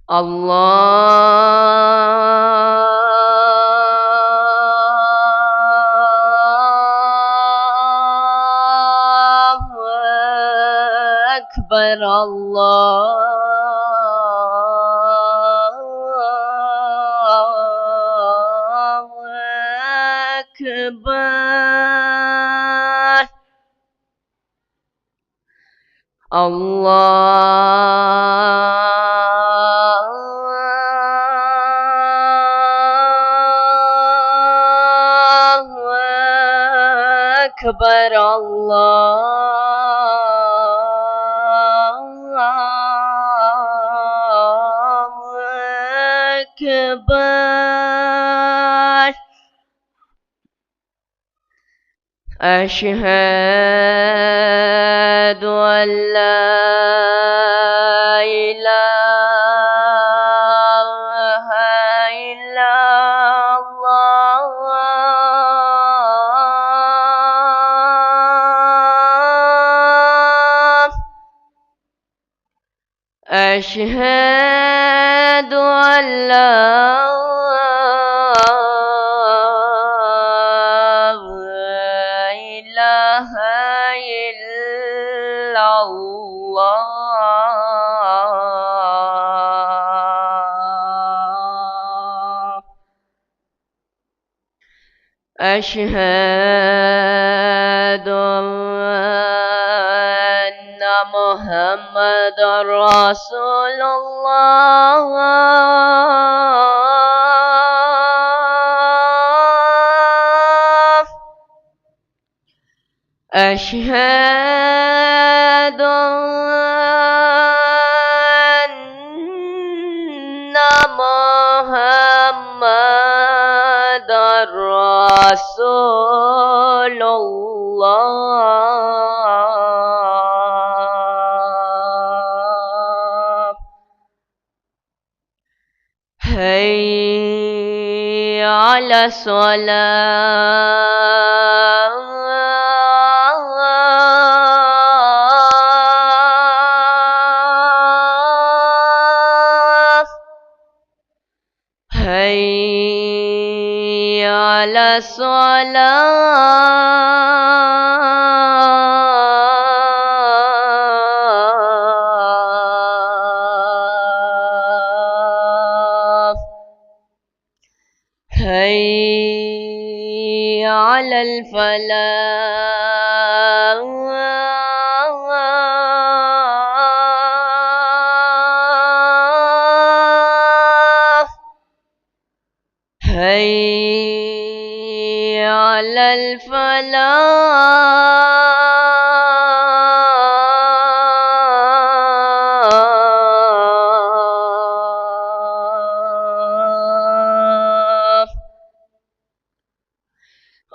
الله أكبر. الله أكبر. الله أكبر. الله أكبر. أشهد أن لا إله إلا الله. أشهد أن لا إله إلا الله. أشهد أن محمد رسول الله. أشهد أن محمد رسول الله. حي على الصلاة. حي على الصلاة. حي على الفلاح. حي على الفلاح.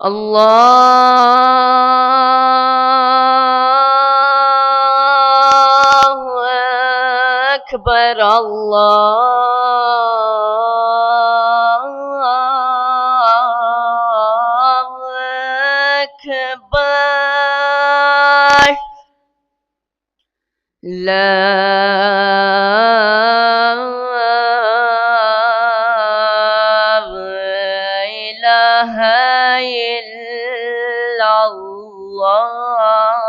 الله أكبر. الله أكبر. لا إله إلا الله.